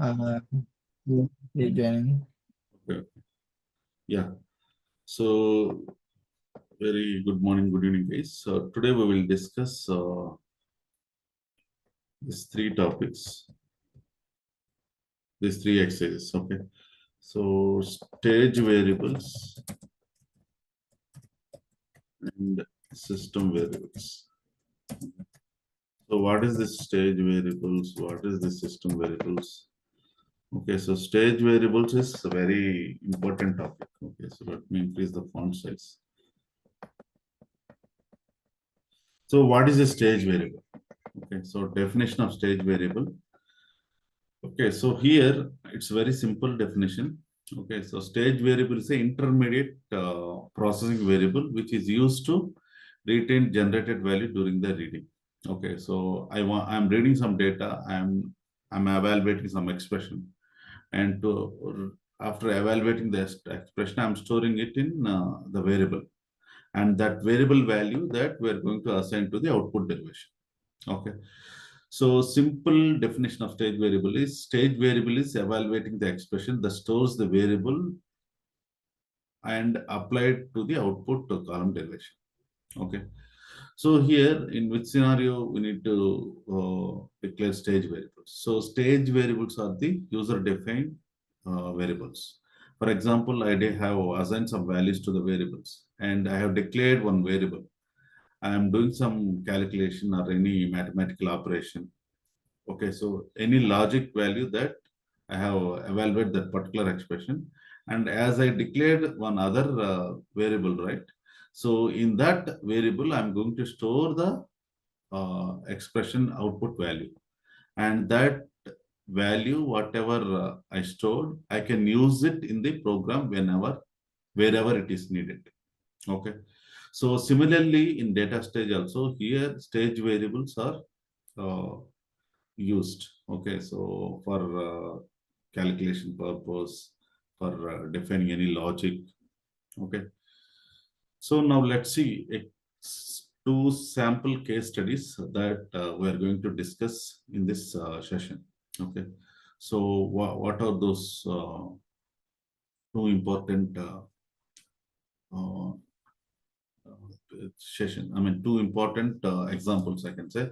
Uh, joining. Okay. Yeah. So very good morning, good evening, guys. So today we will discuss these three topics, these three exercises. Okay. So stage variables and system variables. So what is this stage variables? What is the system variables? Okay, so stage variables is a very important topic. Okay, so let me increase the font size. So what is a stage variable? Okay, so definition of stage variable. Okay, so here it's very simple definition. Okay, so stage variable is an intermediate processing variable which is used to retain generated value during the reading. Okay, so I'm reading some data. I'm evaluating some expression, and after evaluating the expression, I'm storing it in the variable, and that variable value that we're going to assign to the output derivation. Okay. So simple definition of stage variable is evaluating the expression that stores the variable and applied to the output to column derivation. Okay. So here in which scenario we need to declare stage variables. So stage variables are the user defined variables. For example, I have assigned some values to the variables and I have declared one variable. I am doing some calculation or any mathematical operation. Okay, so any logic value that I have evaluated that particular expression, and as I declared one other variable, right? So in that variable, I'm going to store the expression output value, and that value, whatever I stored, I can use it in the program wherever it is needed. Okay. So similarly, in data stage also, here stage variables are uh, used. Okay, so for calculation purpose, for defining any logic. Okay, so now let's see two sample case studies that we are going to discuss in this session. Okay, so what are those two important uh, session? I mean, two important examples I can say.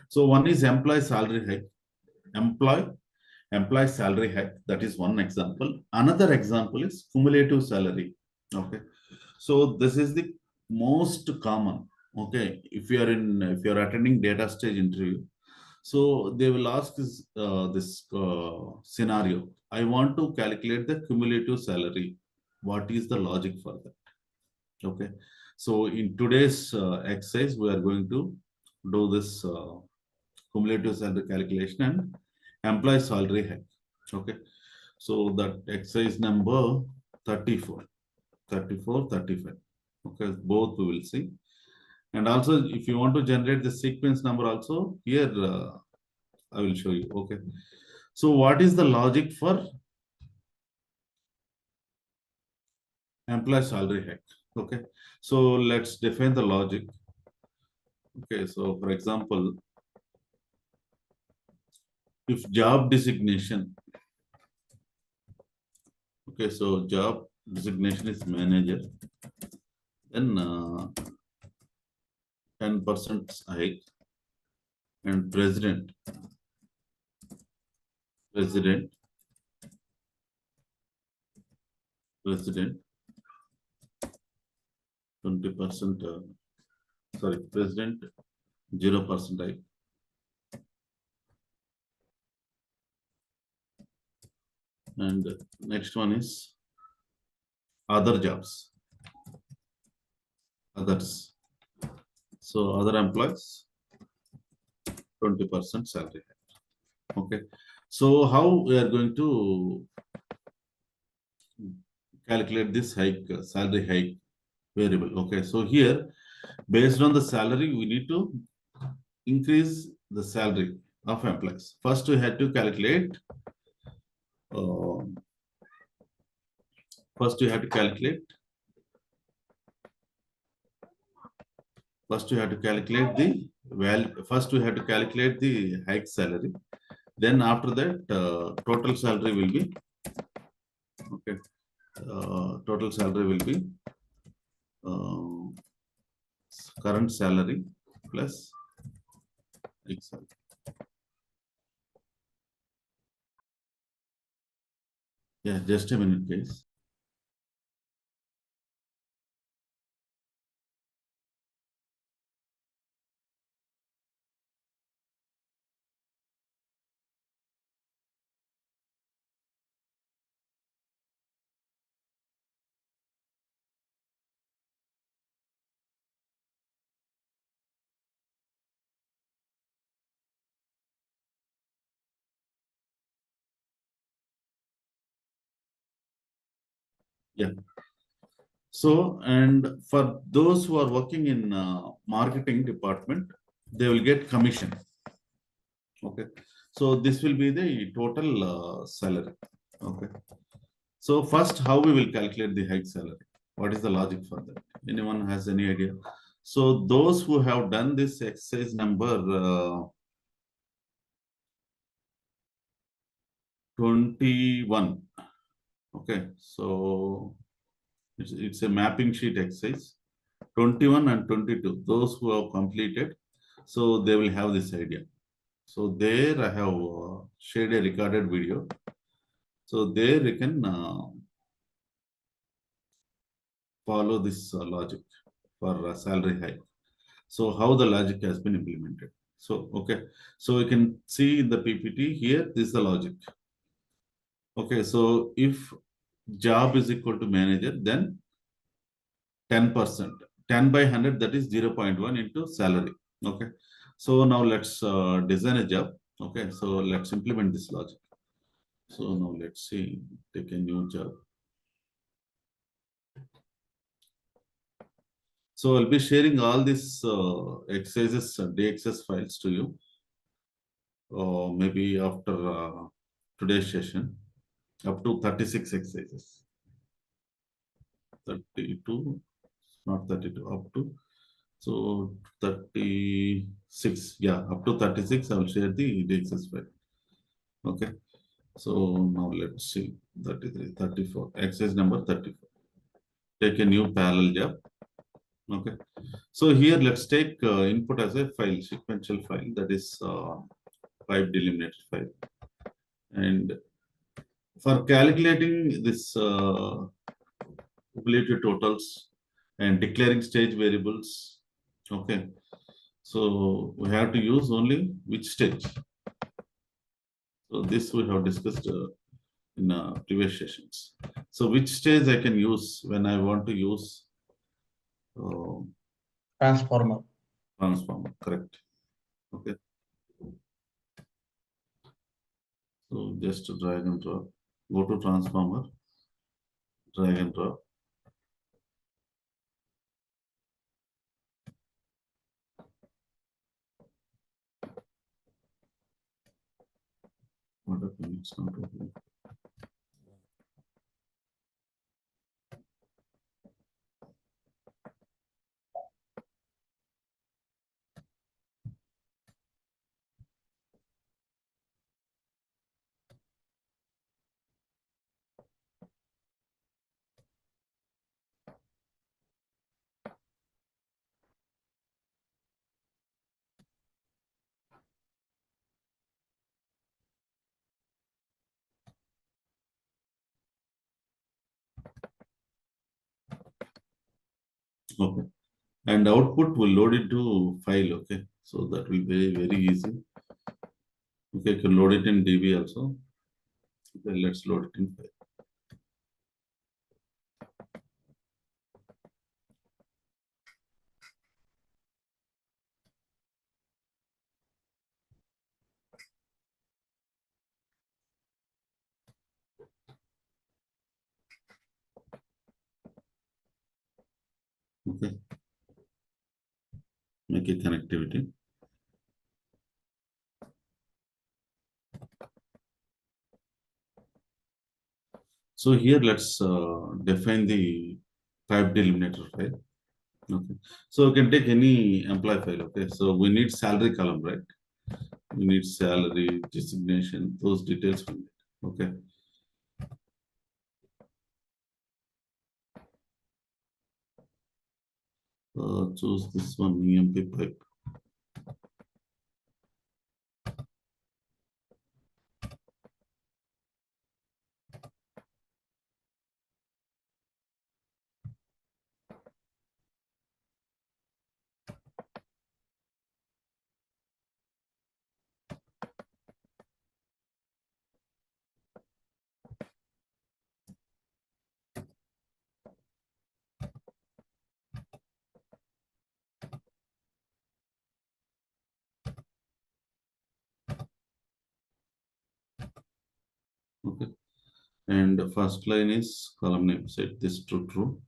So one is employee salary hike. Employee salary hike, that is one example. Another example is cumulative salary. Okay, so this is the most common. Okay, if you are attending data stage interview, so they will ask this scenario. I want to calculate the cumulative salary. What is the logic for that? Okay, so in today's exercise, we are going to do this cumulative salary calculation and employee salary hike. Okay, so that exercise number 34, 34, 35. Okay, both we will see. And also, if you want to generate the sequence number also, here I will show you. Okay, so what is the logic for employee salary hike? Okay, so let's define the logic. Okay, so for example, if job designation, okay, so job designation is manager, then 10% hike, and president, president, 20%, sorry, president, 0% hike. And next one is other jobs, others. So other employees, 20% salary hike. Okay. So how we are going to calculate this hike, salary hike variable? Okay. So here, based on the salary, we need to increase the salary of employees. First, we had to calculate. Uh, first, you have to calculate. First, you have to calculate the First, we have to calculate the hike salary. Then after that, total salary will be, okay, total salary will be uh, current salary plus Excel. Yeah, just a minute, guys. Yeah. So, and for those who are working in marketing department, they will get commission. Okay. So this will be the total salary. Okay. So first, how we will calculate the hike salary? What is the logic for that? Anyone has any idea? So those who have done this exercise number 21. Okay. So it's a mapping sheet exercise. 21 and 22. Those who have completed, so they will have this idea. So there I have shared a recorded video. So there you can follow this logic for salary hike. So how the logic has been implemented. So, okay. So you can see in the PPT here, this is the logic. Okay. So if job is equal to manager, then 10%, 10 by 100, that is 0.1 into salary. Okay. So now let's design a job. Okay. So let's implement this logic. So now let's see, take a new job. So I'll be sharing all these exercises, DXS files to you, maybe after today's session, up to 36 exercises. 32, not 32, up to, so 36, yeah, up to 36, I'll share the DXS file. Okay. So now let's see, 33, 34, exercise number 34. Take a new parallel job. Okay. So here let's take input as a file, sequential file, that is pipe delimiter file. And for calculating this cumulative totals and declaring stage variables, okay. So we have to use only which stage. So this we have discussed in previous sessions. So which stage I can use when I want to use uh, Transformer. transformer, correct. Okay. So just drag and drop, go to transformer, drag and drop. What happened? It's not opening. Okay. And output will load it to file. Okay. So that will be very easy. Okay, you can load it in DB also. Okay, let's load it in file. Okay. Make a connectivity. So here let's define the pipe delimiter file. Okay. So you can take any employee file. Okay. So we need salary column, right? we need salary, designation, those details we need. Okay. Choose this one, EMP pipe. Okay. And the first line is column name, set this to true.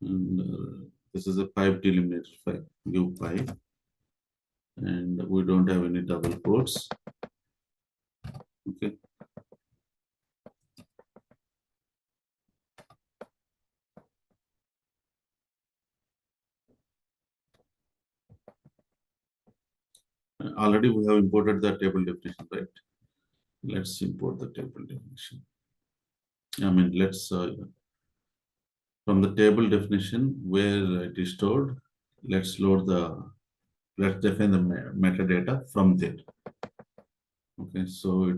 And this is a pipe delimiter file, give pipe. And we don't have any double quotes. Okay. Already we have imported the table definition, right? Let's import the table definition. I mean, let's from the table definition where it is stored, let's define the metadata from there. Okay, so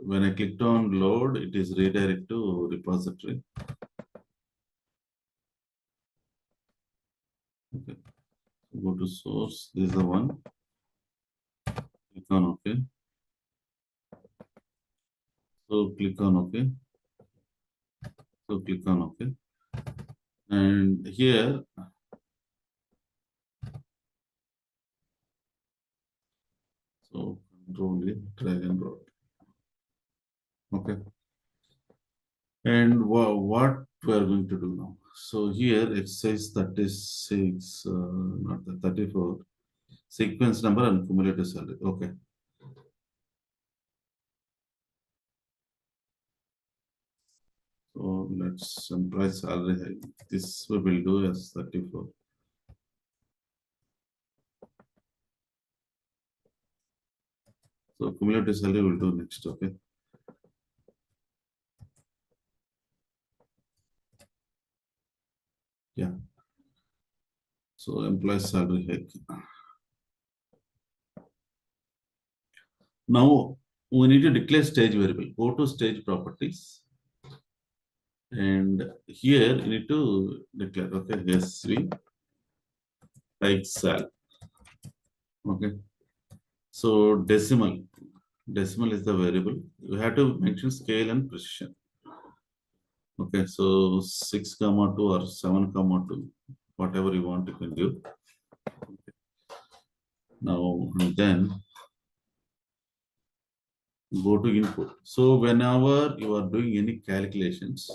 when I clicked on load, it is redirect to repository. Okay, go to source. This is the one. Click on OK. So click on OK. So click on OK. And here, so control A, drag and drop. Okay. And what we are going to do now? So here, exercise 36, not the 34, sequence number and cumulative salary. Okay. So let's employee salary. This we will do as 34. So cumulative salary will do next. Okay. Yeah. So employee salary hike. Now we need to declare stage variable. Go to stage properties. And here you need to declare, okay, SV type sal. Okay. So decimal is the variable. You have to mention scale and precision. Okay, so 6, 2 or 7, 2, whatever you want, you can do. Okay. Now and then go to input. So whenever you are doing any calculations,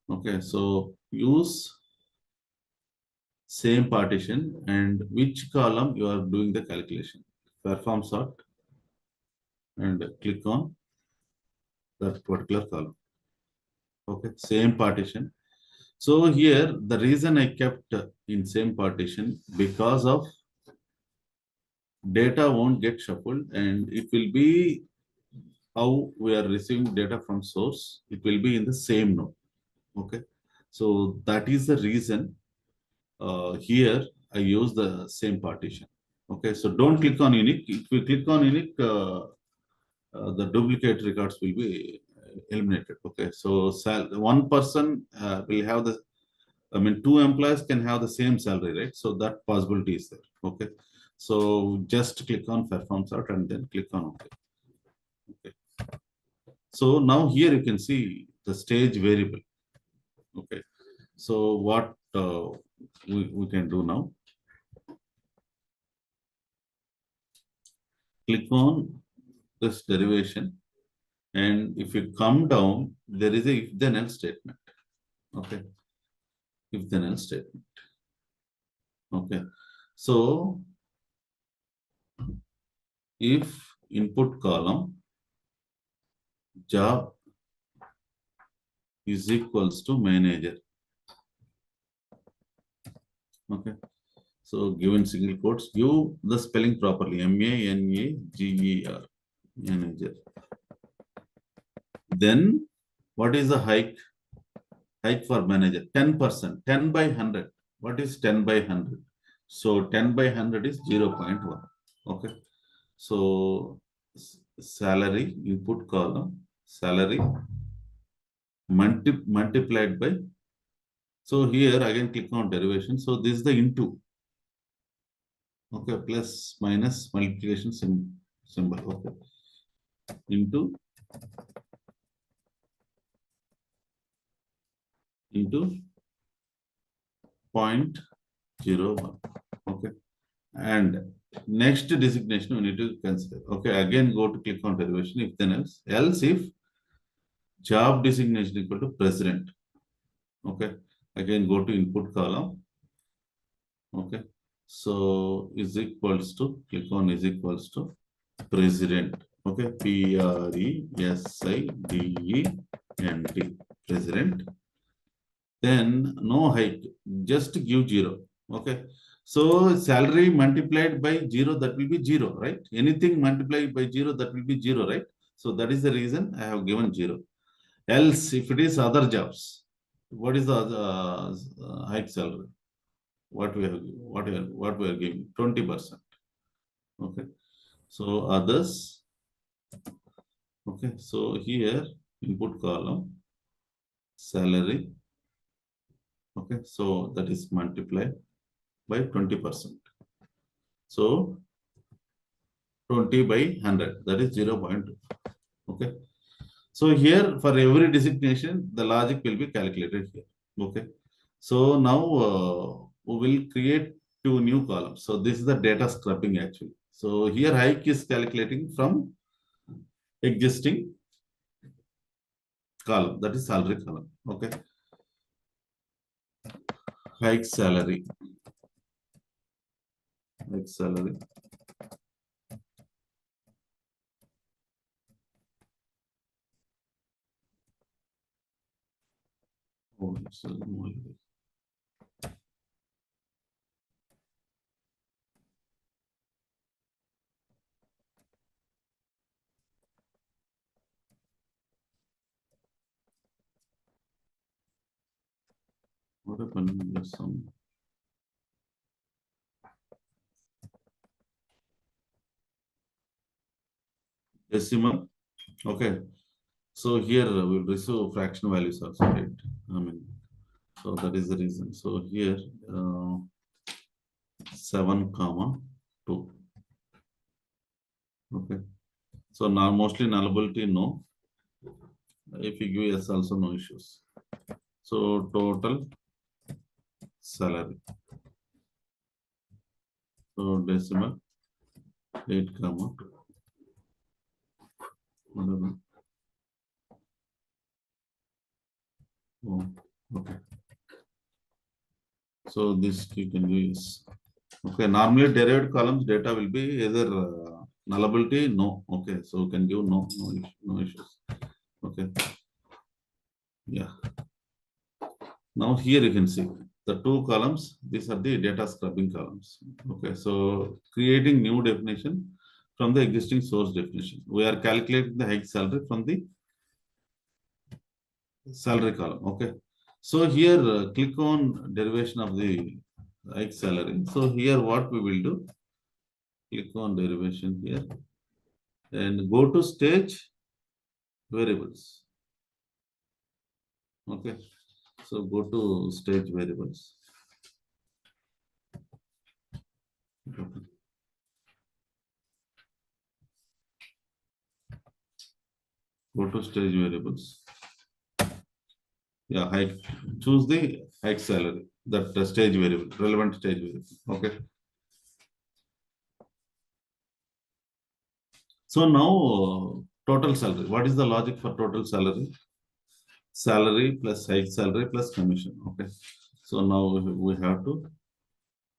okay, so use same partition and which column you are doing the calculation. Perform sort and click on that particular column. Okay, same partition. So here the reason I kept in same partition because of data won't get shuffled and it will be how we are receiving data from source. It will be in the same node. Okay, so that is the reason here I use the same partition. Okay, so don't click on unique. If we click on unique, the duplicate records will be eliminated. Okay, so one person will have the, I mean, 2 employees can have the same salary, right? So that possibility is there. Okay, so just click on perform sort and then click on OK. Okay. So now here you can see the stage variable. Okay, so what we can do now? Click on this derivation, and if you come down, there is a if then else statement. Okay, if then else statement. Okay, so if input column job is equals to manager. Okay, So given single quotes, give the spelling properly. MANAGER, manager. Then what is the hike? Hike for manager 10%, 10 by 100. What is 10 by 100? So 10 by 100 is 0.1. Okay. So salary input column, salary multiplied by. So here again click on derivation. So this is the into. Okay, plus minus multiplication symbol. Okay, into into 0.01. Okay, and next designation we need to consider. Okay, again go to click on derivation if then else if job designation equal to president. Okay, again go to input column. Okay, so is equals to click on is equals to president. Okay, PRESIDENT, president. Then no hike, just give 0. Okay, so salary multiplied by 0, that will be 0, right? Anything multiplied by 0, that will be 0, right? So that is the reason I have given 0. Else, if it is other jobs, what is the hike salary? What we are giving? 20%. Okay, so others. Okay, so here input column salary. Okay, so that is multiplied by 20%. So 20 by 100, that is 0.2. Okay, so here for every designation, the logic will be calculated here. Okay, so now we will create two new columns. So this is the data scrubbing actually. So here hike is calculating from existing column, that is salary column. Okay, hike salary, hike salary. Oh, it's what happened? There's some decimal. Okay, so here we'll receive fraction values also, right? I mean, so that is the reason. So here 7 comma 2. Okay, so now mostly nullability no. If you give yes also no issues. So total salary. So decimal 8 comma 2. Whatever. Oh, okay. So this you can use. Okay, normally derived columns data will be either nullability no. Okay, so you can give no issues. Okay, yeah. Now here you can see the two columns. These are the data scrubbing columns. Okay, so creating new definition from the existing source definition. We are calculating the hike salary from the salary column. Okay, so here click on derivation of the hike salary. So here what we will do, click on derivation here and go to stage variables. Okay, so go to stage variables. Okay. Go to stage variables. Yeah, hike. Choose the hike salary, that stage variable, relevant stage variable. Okay. So now total salary. What is the logic for total salary? Salary plus hike salary plus commission. Okay. So now we have to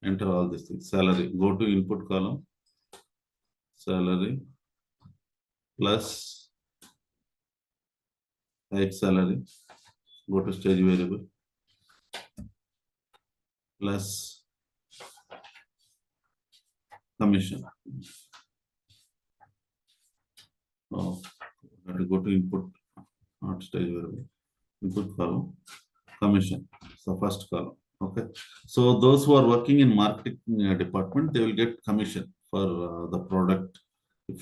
enter all these things. Salary. Go to input column. Salary plus hike salary. Go to stage variable plus commission. Oh, I have to go to input, not stage variable. Input column, commission. So first column. Okay. So those who are working in marketing department, they will get commission for the product if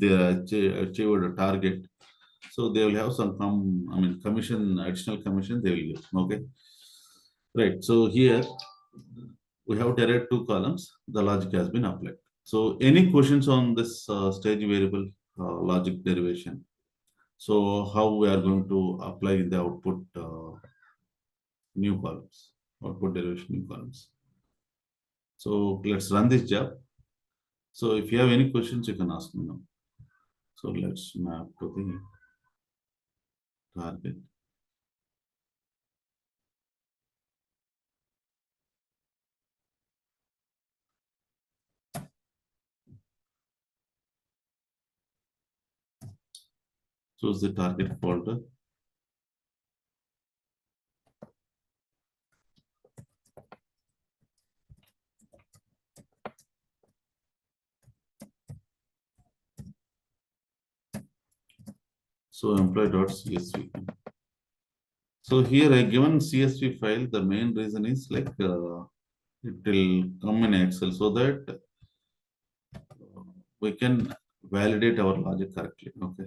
they achieved a target. So they will have some commission, additional commission they will get. Okay. Right. So here we have derived two columns. The logic has been applied. So any questions on this stage variable logic derivation? So how we are going to apply the output new columns, output derivation new columns. So let's run this job. So if you have any questions, you can ask me now. So let's map to the target. Choose the target folder. So employee.csv. So here I given CSV file. The main reason is like it will come in Excel so that we can validate our logic correctly. Okay.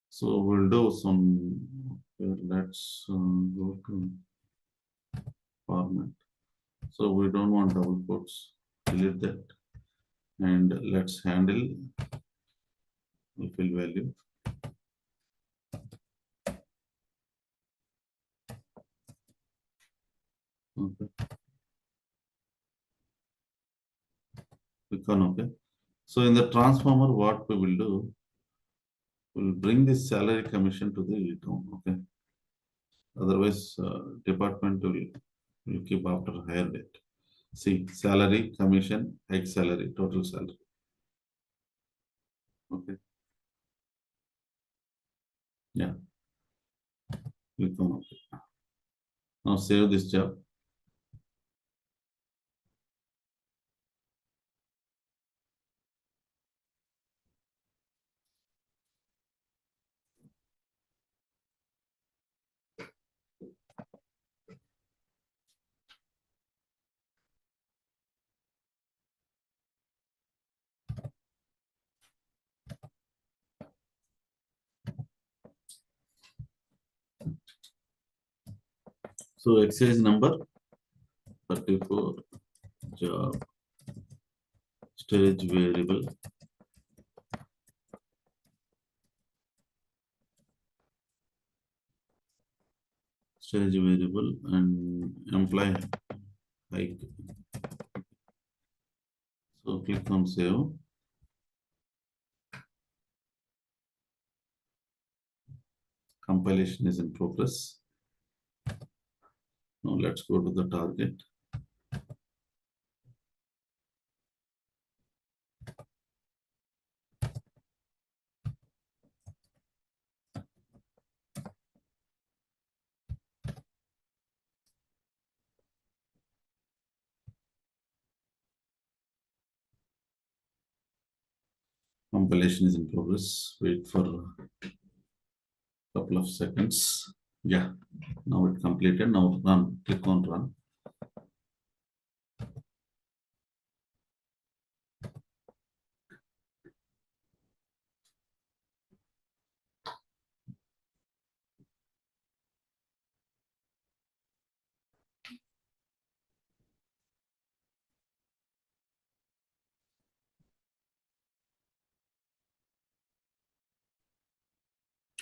So we'll do some. Let's go to format. So we don't want double quotes. Delete that, and let's handle fill value. Okay. Click on OK. So in the transformer, what we will do, we'll bring this salary commission to the down. Okay. Otherwise, department will keep after higher date. See, salary, commission, X salary, total salary. Okay. Yeah. Click on OK. Now save this job. So exercise number 34, job stage variable. Stage variable and employee hike. So click on save. Compilation is in progress. Now let's go to the target. Compilation is in progress. Wait for a couple of seconds. Yeah, now it completed. Now run. Click on run.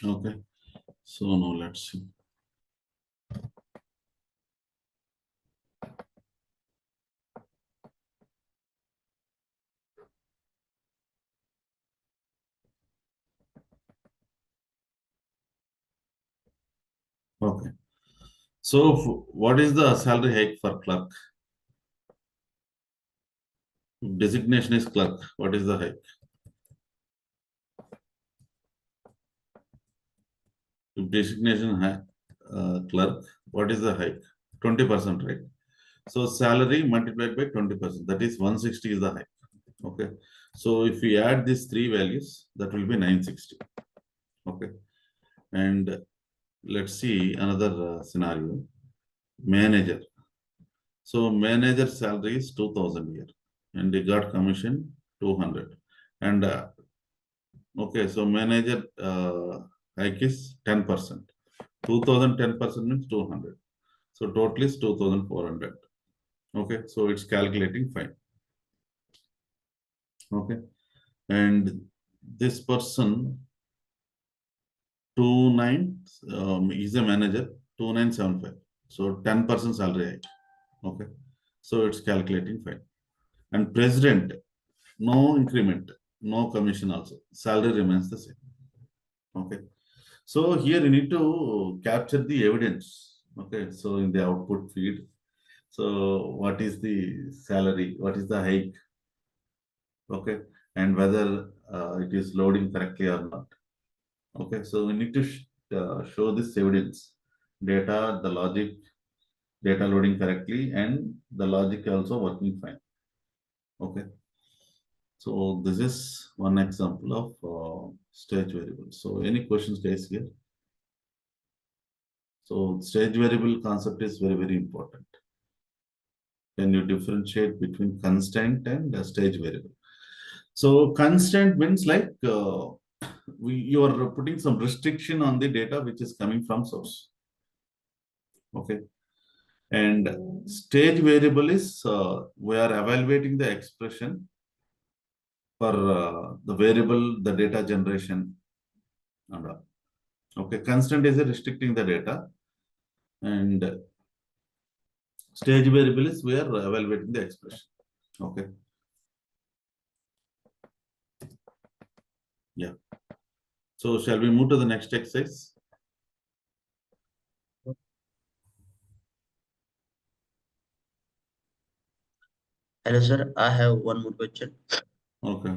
Okay. So now let's see. Okay. So what is the salary hike for clerk? Designation is clerk. What is the hike? If designation clerk, what is the hike? 20%, right? So salary multiplied by 20%, that is 160 is the hike. Okay. So if we add these three values, that will be 960. Okay. And let's see another scenario. Manager. So manager salary is 2000 here, and they got commission 200. And okay, so manager hike is 10%. 2000 10% means 200. So total is 2400. Okay, so it's calculating fine. Okay, and this person 29 is a manager 2975. So 10% salary hike. Okay, so it's calculating fine. And president, no increment, no commission also. Salary remains the same. Okay. So here you need to capture the evidence. Okay. So in the output feed, so what is the salary? What is the hike? Okay. And whether it is loading correctly or not. Okay. So we need to show this evidence, data, the logic, data loading correctly, and the logic also working fine. Okay. So this is one example of stage variable. So any questions guys here? So stage variable concept is very, very important. Can you differentiate between constant and stage variable? So constant means like you are putting some restriction on the data which is coming from source. Okay. And stage variable is we are evaluating the expression for the variable, the data generation. And all. Okay. Constant is restricting the data, and stage variable is we are evaluating the expression. Okay. Yeah. So shall we move to the next exercise? Hello, sir. I have one more question. Okay.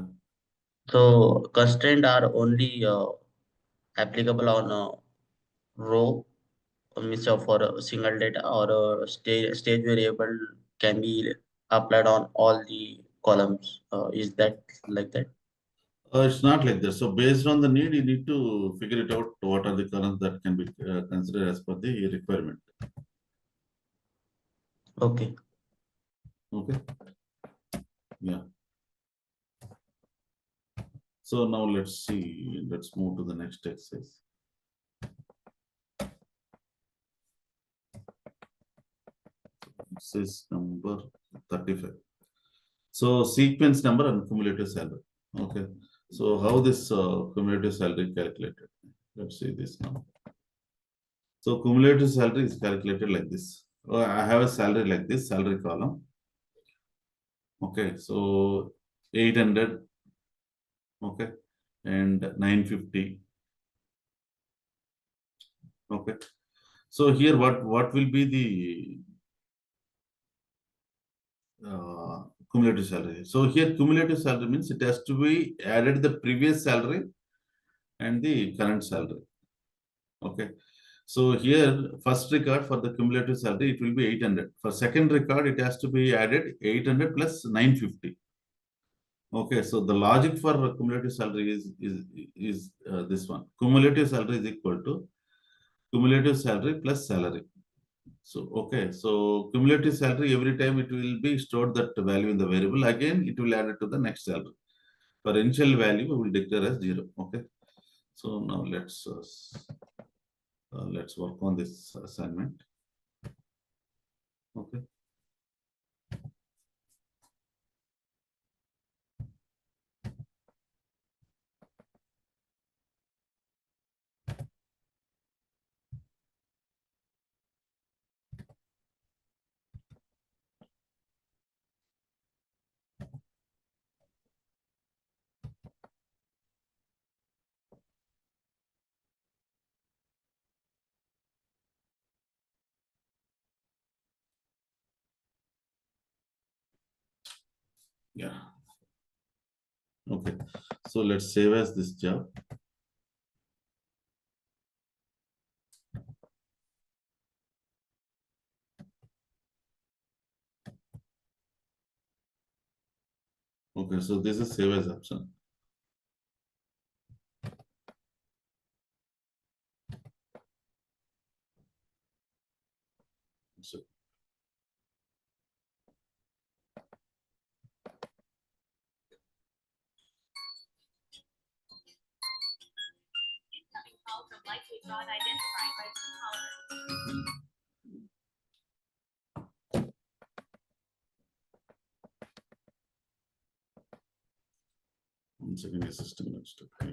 So, constraints are only applicable on a row, means for a single data, or a stage variable can be applied on all the columns. Is that like that? It's not like that. So based on the need, you need to figure it out what are the columns that can be considered as per the requirement. Okay. Okay. Yeah. So now let's see. Let's move to the next exercise. Exercise number 35. So sequence number and cumulative salary. Okay. So how this cumulative salary calculated? Let's see this now. So cumulative salary is calculated like this. I have a salary like this, salary column. Okay, so 800, okay, and 950. Okay. So here what will be the cumulative salary? So here cumulative salary means it has to be added the previous salary and the current salary. Okay. So here, first record for the cumulative salary, it will be 800. For second record, it has to be added 800 plus 950. Okay, so the logic for cumulative salary is this one. Cumulative salary is equal to cumulative salary plus salary. So okay, so cumulative salary every time it will be stored that value in the variable. Again, it will add it to the next salary. For initial value, we will declare as 0. Okay. So now let's work on this assignment. Okay. Yeah. Okay. So let's save as this job. Okay, so this is save as option. So, call from likely not identified by caller. one second, your system next. Okay.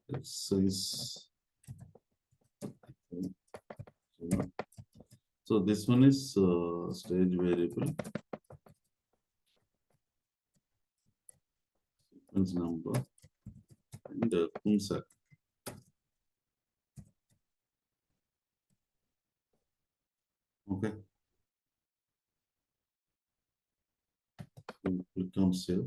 It says. So this one is stage variable. Sequence number and kumsak. Okay. So click on save.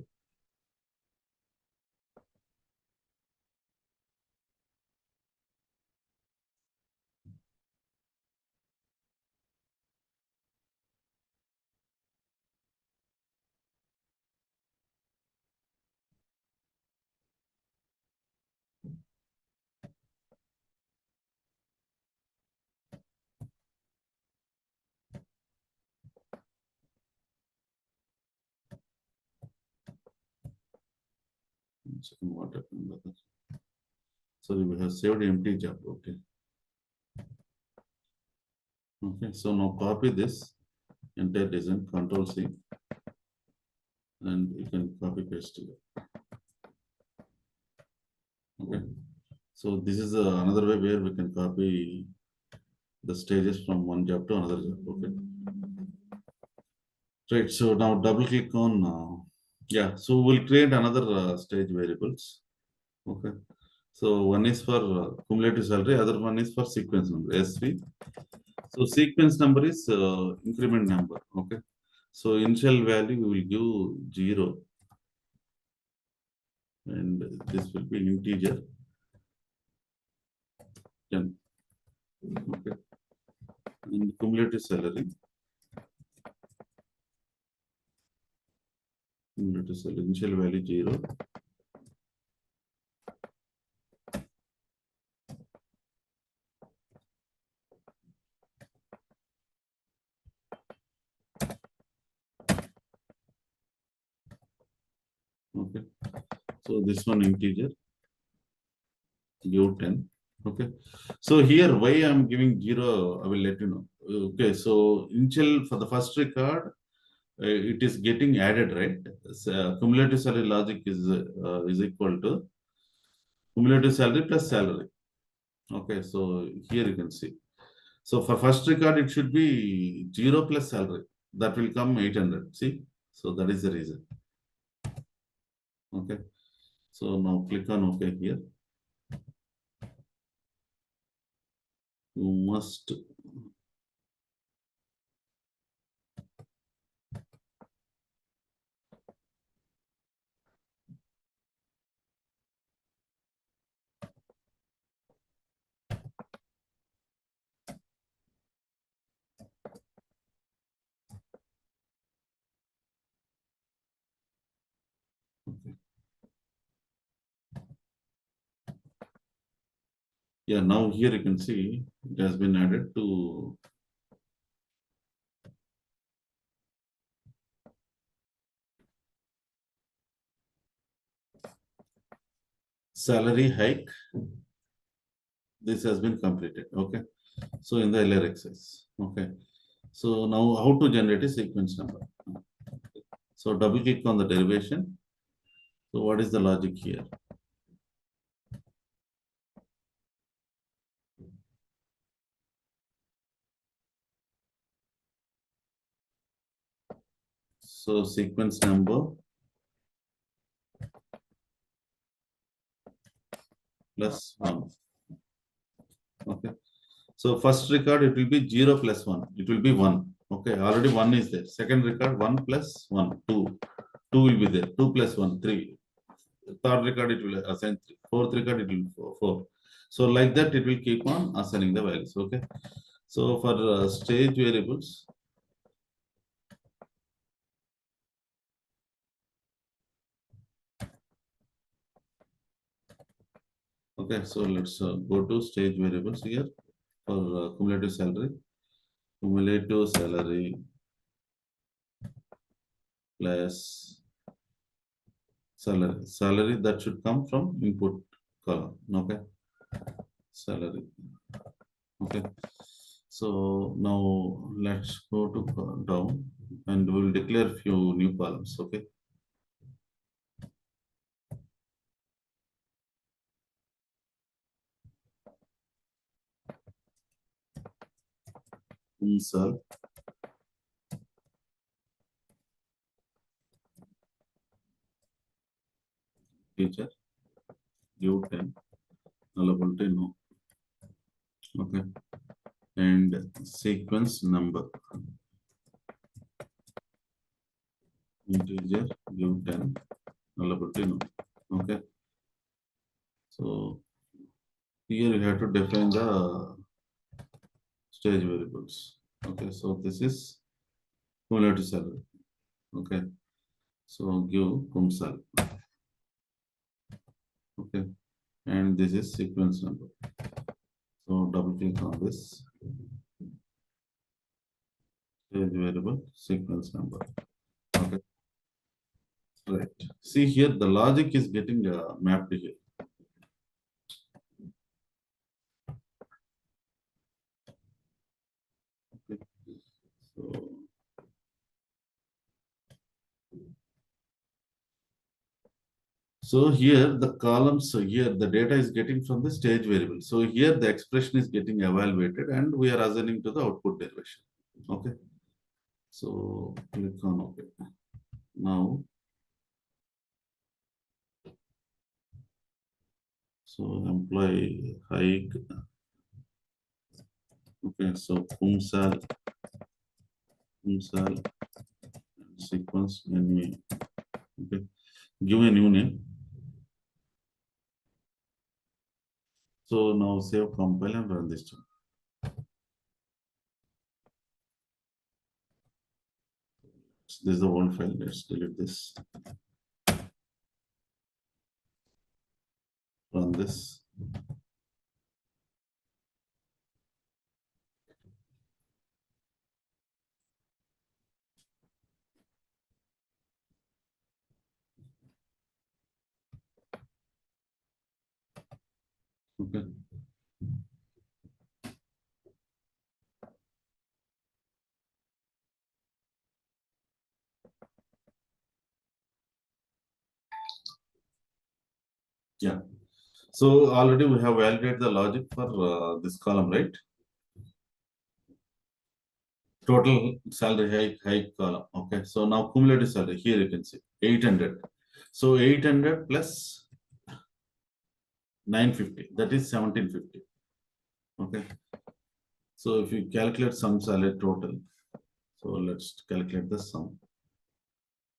One second, what happened? Sorry, we have saved empty job. Okay. Okay, so now copy this entire design, Control C, and you can copy paste it. Okay, so this is another way where we can copy the stages from one job to another job. Okay, right. So now double click on yeah. So we'll create another stage variables. Okay, so one is for cumulative salary, other one is for sequence number SV. So sequence number is increment number. Okay, so initial value we will give 0, and this will be integer 10. Okay, and cumulative salary. Cumulative salary initial value 0. Okay, so this one integer give 10. Okay, so here why I'm giving 0, I will let you know. Okay, so initial for the first record, it is getting added, right? So, cumulative salary logic is equal to cumulative salary plus salary. Okay, so here you can see. So for first record, it should be 0 plus salary. That will come 800. See, so that is the reason. Okay, so now click on OK here. You must okay. Yeah, now here you can see it has been added to salary hike. This has been completed. Okay, so in the LR exercise. Okay, so now how to generate a sequence number? So double click on the derivation. So what is the logic here? So sequence number plus 1. Okay. So first record it will be 0 plus 1. It will be 1. Okay. Already 1 is there. Second record 1 plus 1, 2. 2 will be there. 2 plus 1, 3. Third record it will assign 3. Fourth record it will 4. So like that it will keep on assigning the values. Okay. So for stage variables, okay, so let's go to stage variables here for cumulative salary. Cumulative salary plus salary. Salary that should come from input column. Okay, salary. Okay, so now let's go to down and we'll declare few new columns. Okay. Insert teacher give 10 nullability no. Okay, and sequence number integer give 10 nullability no. Okay, so here you have to define the stage variables. Okay, so this is cumulative salary. Okay, so give kumsal. Okay, and this is sequence number. So double click on this stage variable sequence number. Okay, right. See here the logic is getting mapped here. Okay. So here the columns, so here the data is getting from the stage variable. So here the expression is getting evaluated and we are assigning to the output derivation. Okay. So click on OK. Now, so employee hike. Okay, so kumsal sequence NV. Okay, give a new name. So now save, compile and run this one. This is the old file. Let's delete this. Run this. Okay. Yeah. So already we have validated the logic for this column, right? Total salary hike column. Okay. So now cumulative salary here you can see 800. So 800 plus 950, that is 1750. Okay. So if you calculate sum salary total, so let's calculate the sum.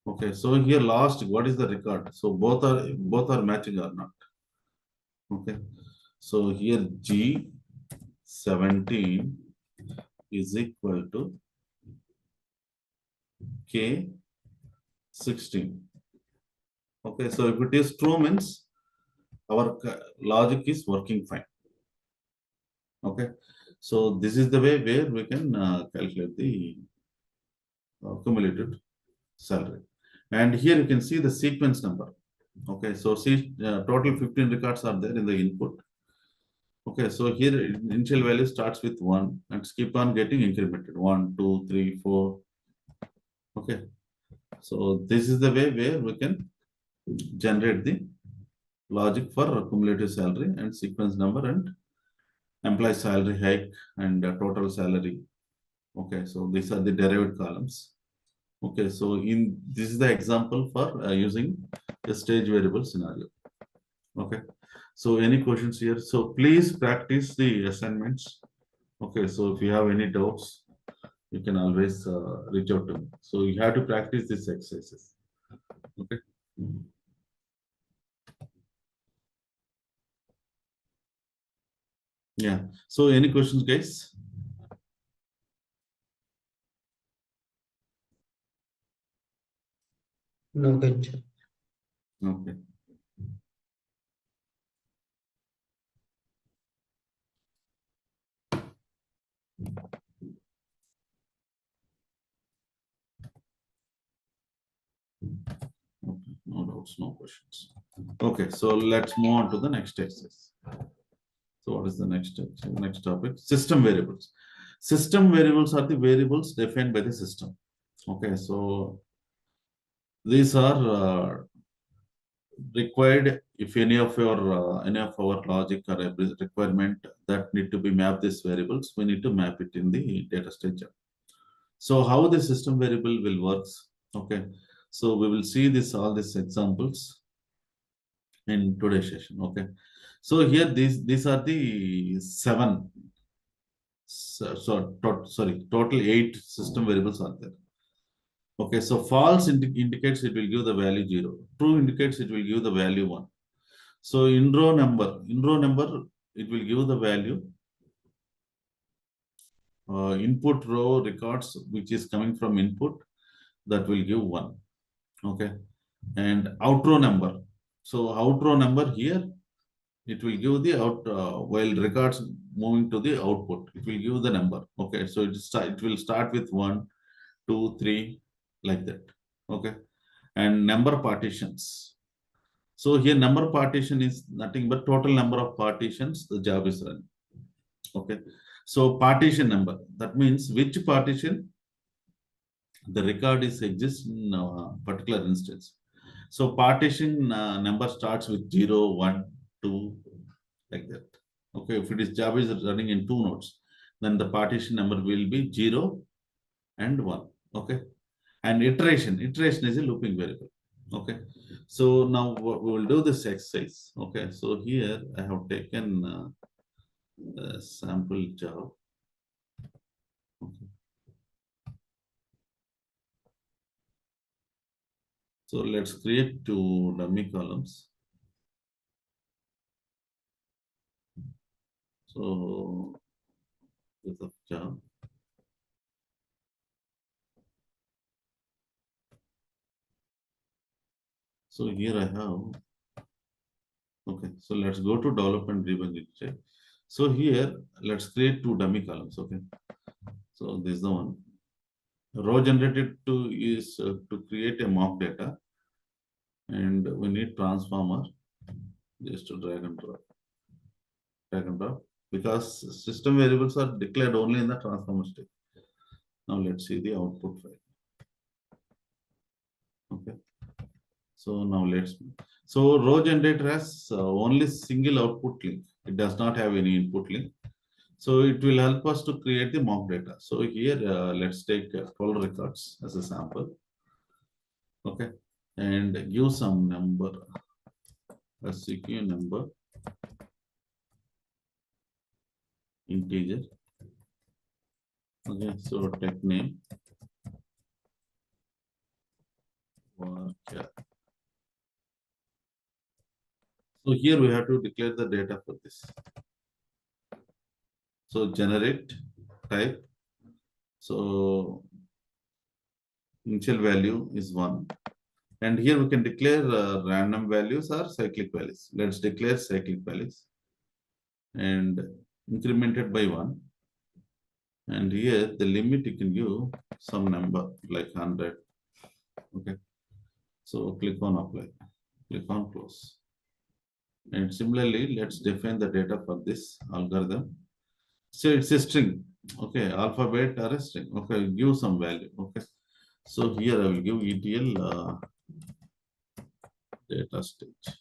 Okay. So here last, what is the record? So both are matching or not? Okay. So here G 17 is equal to K 16. Okay, so if it is true means our logic is working fine. Okay, so this is the way where we can calculate the cumulative salary. And here you can see the sequence number. Okay, so see total 15 records are there in the input. Okay, so here initial value starts with 1 and keep on getting incremented 1, 2, 3, 4. Okay, so this is the way where we can generate the logic for cumulative salary and sequence number and employee salary hike and total salary. Okay, so these are the derived columns. Okay, so in this is the example for using the stage variable scenario. Okay, so any questions here? So please practice the assignments. Okay, so if you have any doubts, you can always reach out to me. So you have to practice these exercises. Okay. Yeah. So any questions, guys? No question. Okay. Okay, no doubts, no questions. Okay, so let's move on to the next exercise. So what is the next next topic? System variables. System variables are the variables defined by the system. Okay, so these are required if any of our logic or a requirement that need to be mapped these variables, we need to map it in the data structure. So how the system variable will works? Okay, so we will see all these examples in today's session. Okay, so here these are the seven. Sorry, total 8 system variables are there. Okay, so false indicates it will give the value 0. True indicates it will give the value 1. So in row number, it will give the value. Input row records, which is coming from input, that will give 1. Okay, and out row number. So out row number here, it will give the out while records moving to the output, it will give the number. Okay, so it will start with 1, 2, 3, like that. Okay, and number partitions. So here number partition is nothing but total number of partitions the job is running. Okay, so partition number, that means which partition the record is exists in a particular instance. So partition number starts with 0, 1, 2, like that. Okay, if it is job is running in 2 nodes, then the partition number will be 0 and 1. Okay, and iteration is a looping variable. Okay, so now we will do this exercise. Okay, so here I have taken a sample job. Okay. So let's create 2 dummy columns. So with the job. So here I have. Okay, so let's go to development debug it, check. So here let's create 2 dummy columns. Okay, so this is the one. Row generated to is to create a mock data, and we need transformer just to drag and drop, because system variables are declared only in the transformer state. Now let's see the output file. Okay, so now so row generator has only single output link. It does not have any input link. So it will help us to create the mock data. So here let's take 12 records as a sample. Okay, and give some number, a CQ number, integer. Okay, so tech name. Yeah. So here we have to declare the data for this. So generate type. So initial value is 1. And here we can declare random values or cyclic values. Let's declare cyclic values and incremented by 1. And here the limit you can give some number like 100. Okay. So click on apply, click on close. And similarly, let's define the data for this algorithm. So it's a string. Okay, alphabet or a string. Okay, give some value. Okay. So here I will give ETL DataStage.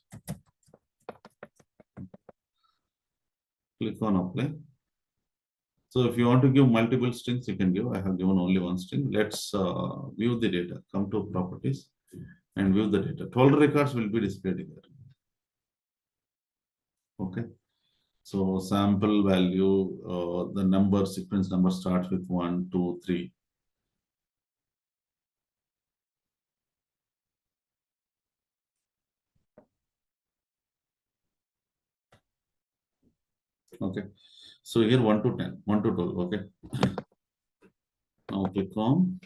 Click on apply. So if you want to give multiple strings, you can give. I have given only 1 string. Let's view the data. Come to properties and view the data. 12 records will be displayed here. Okay. So sample value, the number, sequence number starts with 1, 2, 3. Okay. So here 1 to 10, 1 to 12. Okay. Now click on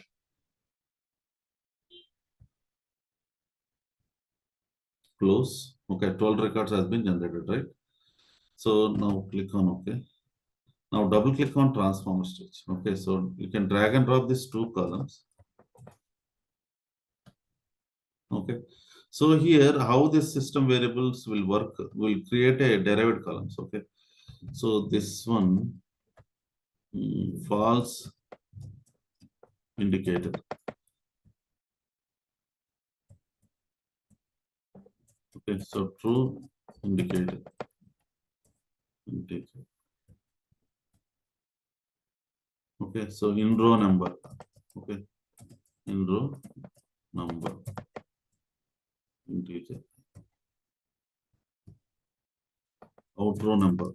close. Okay, 12 records has been generated, right? So now click on OK. Now double click on transformer stage. Okay, so you can drag and drop these two columns. Okay, so here how this system variables will work, will create a derived columns. Okay, so this one false indicator. Okay, so true indicator. Indicator. Okay, so in row number. Okay, in row number. Integer. Out row number.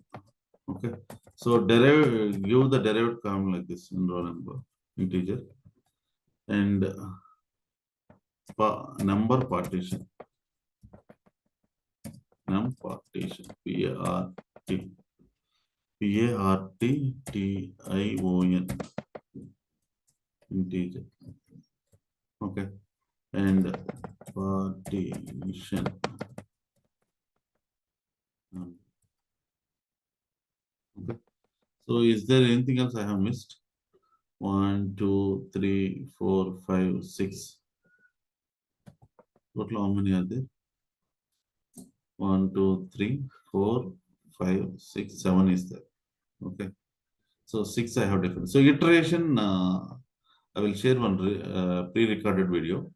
Okay, so derive, give the derived column like this in row number integer and number partition. Num partition PARTTION integer. Okay, and partition. Okay, so is there anything else I have missed? 1, 2, 3, 4, 5, 6. Total how many are there? 1, 2, 3, 4, 5, 6, 7 is there. Okay, so 6 I have different. So iteration, I will share one pre-recorded video.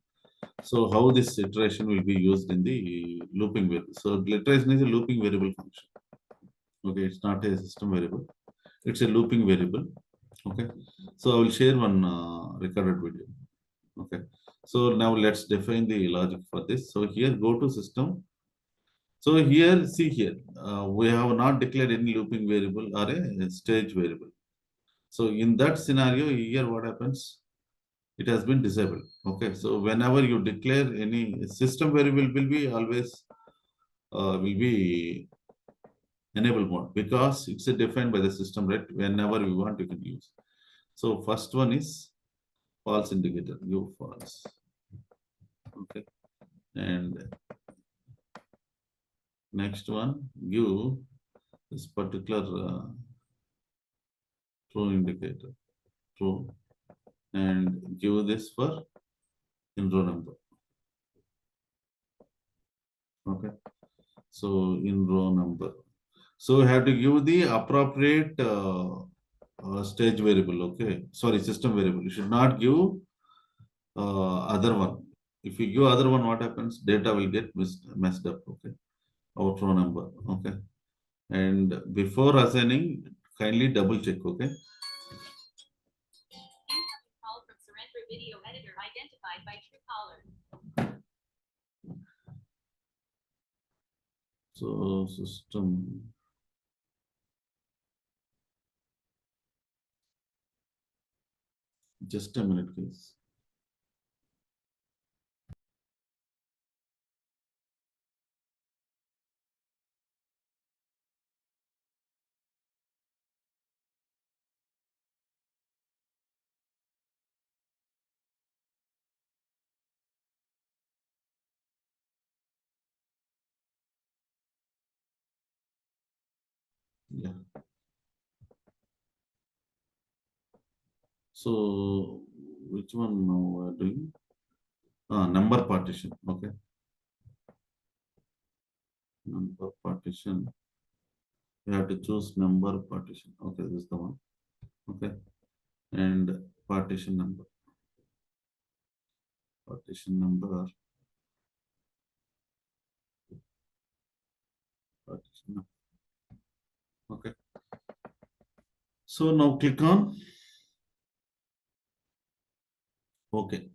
So how this iteration will be used in the looping variable. So iteration is a looping variable function. Okay, it's not a system variable. It's a looping variable. Okay, so I will share one recorded video. Okay, so now let's define the logic for this. So here go to system. So here, see here, we have not declared any looping variable or a stage variable. So in that scenario, here what happens? It has been disabled. Okay, so whenever you declare any system variable will be always will be enable mode because it's defined by the system, right? Whenever you want, you can use. So first one is false indicator, give false. Okay, and next one, give this particular true indicator, true, and give this for in row number. Okay, so in row number. So we have to give the appropriate stage variable. Okay, sorry, system variable. You should not give other one. If you give other one, what happens? Data will get messed up. Okay, out row number. Okay, and before assigning, kindly double check. Okay. Incoming call from Surrender Video Editor identified by Truecaller. So system. Just a minute, please. Yeah. So which one now we are doing? Number partition. Okay. Number partition. You have to choose number partition. Okay, this is the one. Okay, and partition number. Partition number. Partition number. Okay. So now click on OK.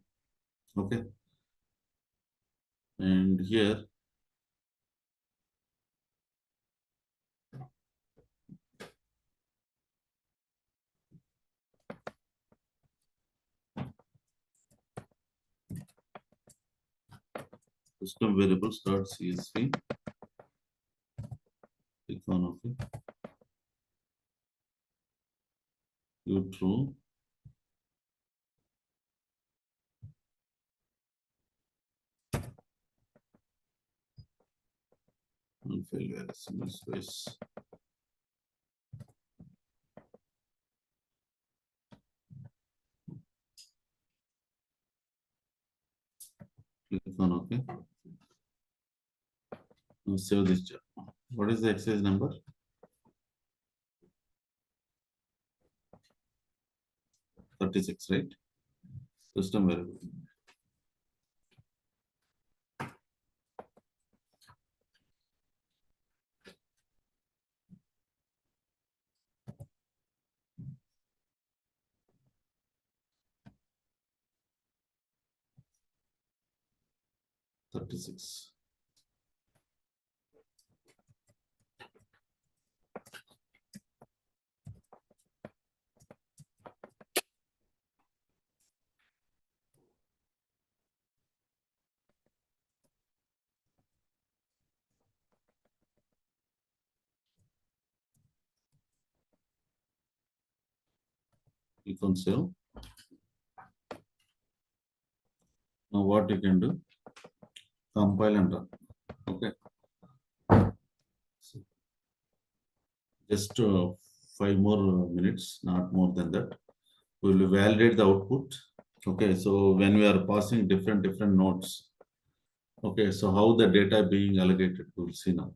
Okay. And here system variables dot CSV. Click on OK. You true. failure, single space. Click on OK. Now save this job. What is the exercise number? 36, right? System variable. $36. You can save. Now what you can do? Compile and run. Okay. So just 5 more minutes, not more than that. We will validate the output. Okay. So when we are passing different nodes. Okay. So how the data being allocated, we will see now.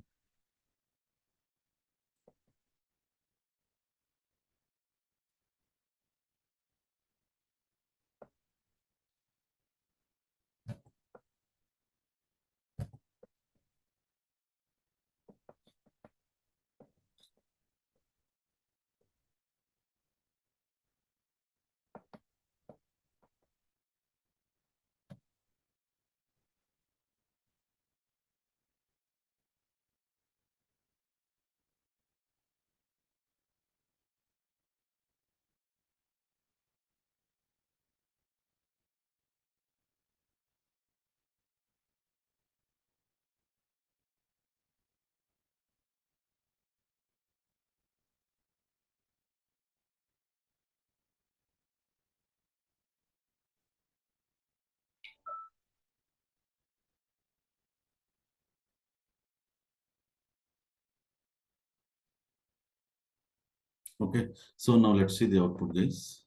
Okay. So now let's see the output, guys.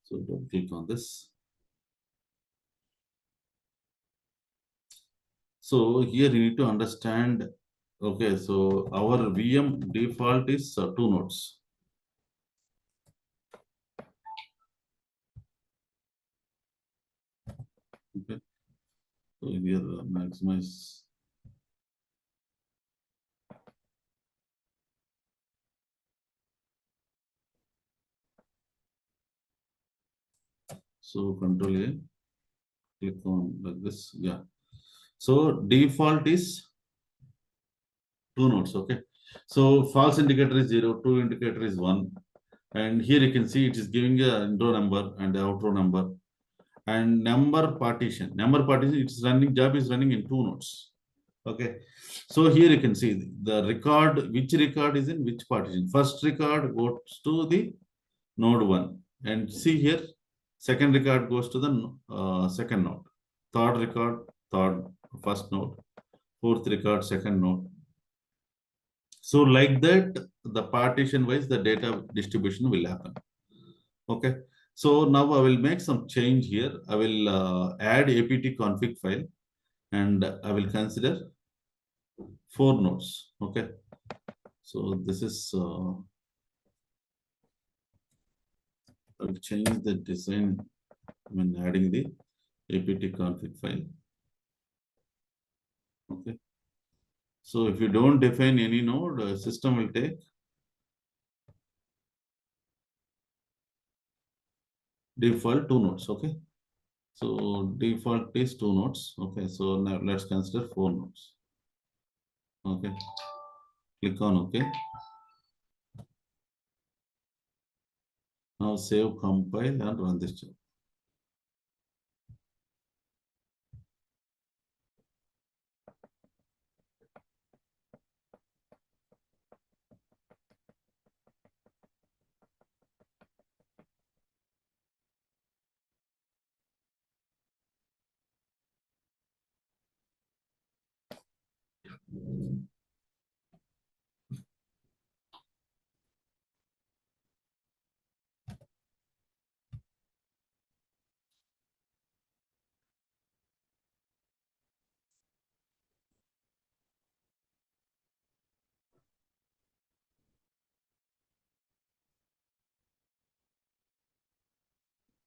So don't click on this. So here you need to understand. Okay, so our VM default is 2 nodes. Okay. So here maximize. So control A, click on like this. Yeah. So default is 2 nodes. Okay. So false indicator is 0, true indicator is 1. And here you can see it is giving a intro number and the outro number. And number partition, it's running, job is running in 2 nodes. Okay. So here you can see the record, which record is in which partition. First record goes to the node 1. And see here, second record goes to the second node. Third record, first node. Fourth record, second node. So like that, the partition wise, the data distribution will happen. Okay. So now I will make some change here. I will add apt config file and I will consider 4 nodes. Okay. So this is, I will change the design when adding the apt config file. Okay. So if you don't define any node, system will take default 2 nodes. Okay. So default is 2 nodes. Okay. So now let's consider 4 nodes. Okay. Click on OK. Now save, compile and run this job.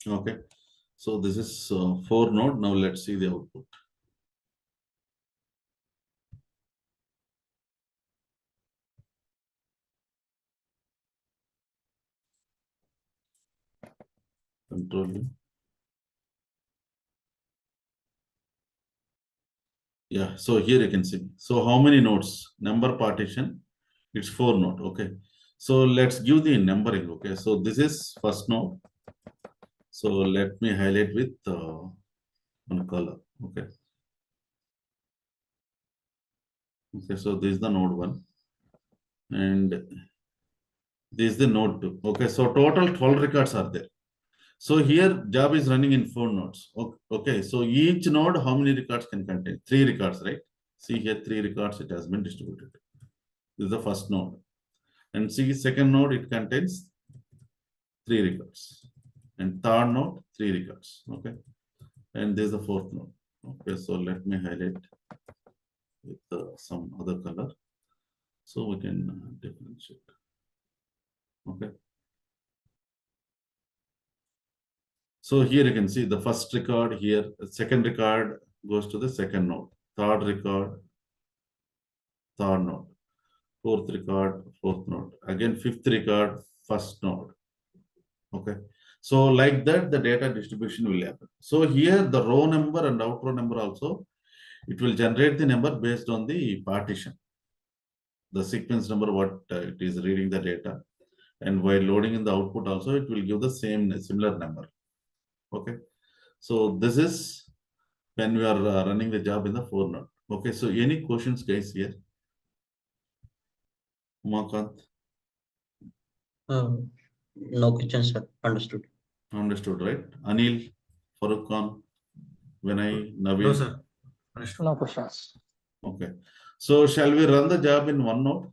Okay. So this is 4 node. Now let's see the output. Control V. Yeah, so here you can see. So how many nodes? Number partition, it's 4 node. Okay. So let's give the numbering. Okay. So this is first node. So let me highlight with one color. Okay. Okay. So this is the node 1. And this is the node 2. Okay. So total 12 records are there. So here job is running in 4 nodes. Okay. So each node, how many records can contain? 3 records, right? See here, 3 records, it has been distributed. This is the first node. And see, second node, it contains 3 records. And third node, 3 records. Okay. And this is the fourth node. Okay. So let me highlight with some other color. So we can differentiate. Okay. So here you can see the first record here, the second record goes to the second node, third record, third node, fourth record, fourth node, again fifth record, first node. Okay. So like that, the data distribution will happen. So here the row number and out row number also, it will generate the number based on the partition. The sequence number, what it is reading the data. And while loading in the output also, it will give the similar number. Okay. So this is when we are running the job in the 4 node. Okay. So any questions, guys, here? Umakant? No questions, sir. Understood. Understood, right? Anil, Farooq Khan, Vinay, Naveen? No, sir. Understood. No questions. Okay. So shall we run the job in one node?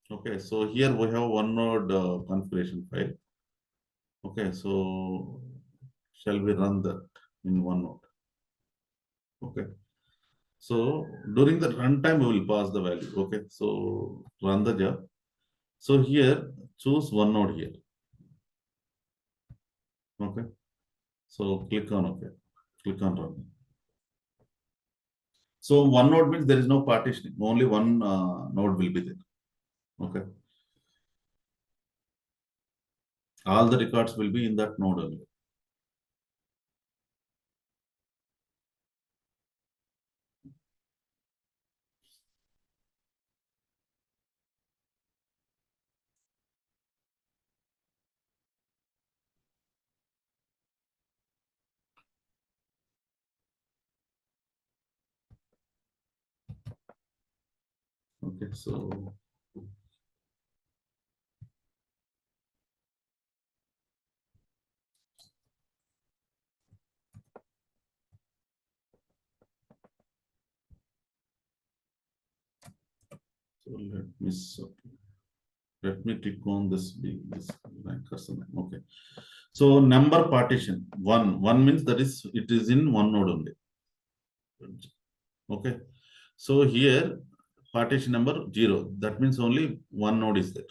Okay. So here we have one node configuration file. Okay. So shall we run that in one node? Okay. So during the runtime, we will pass the value. Okay. So run the job. So here, choose one node here. Okay. So click on OK. Click on run. So one node means there is no partitioning. Only one node will be there. Okay. All the records will be in that node only. Okay. So let me click on this cursor. Okay. So number partition one means that is it is in one node only. Okay. So here partition number 0. That means only one node is there.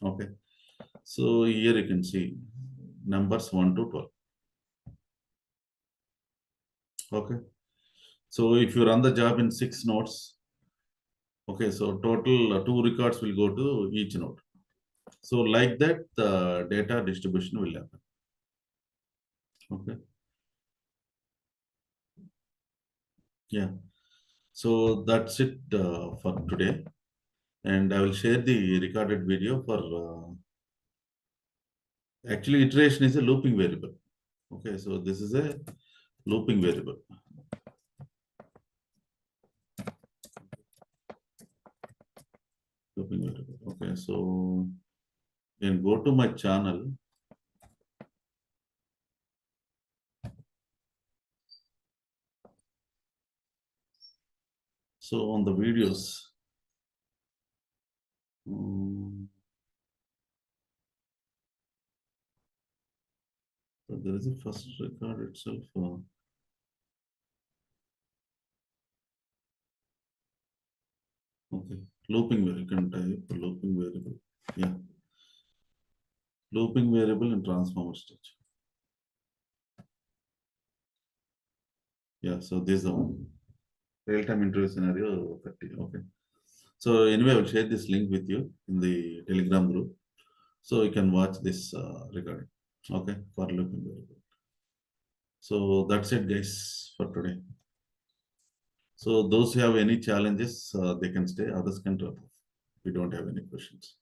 Okay. So here you can see numbers 1 to 12. Okay. So if you run the job in 6 nodes, okay, so total 2 records will go to each node. So like that, the data distribution will happen. Okay. Yeah. So that's it for today. And I will share the recorded video for actually iteration is a looping variable. Okay. So this is a looping variable. Looping variable. Okay. So you can go to my channel. So on the videos, so there is a first record itself. Okay, looping variable. You can type looping variable. Yeah, looping variable in transformer stage. Yeah, so this is the one. Real-time interview scenario 30. Okay. So anyway, I will share this link with you in the Telegram group. So you can watch this recording. Okay, for looking very good. So that's it, guys, for today. So those who have any challenges, they can stay. Others can drop off. We don't have any questions.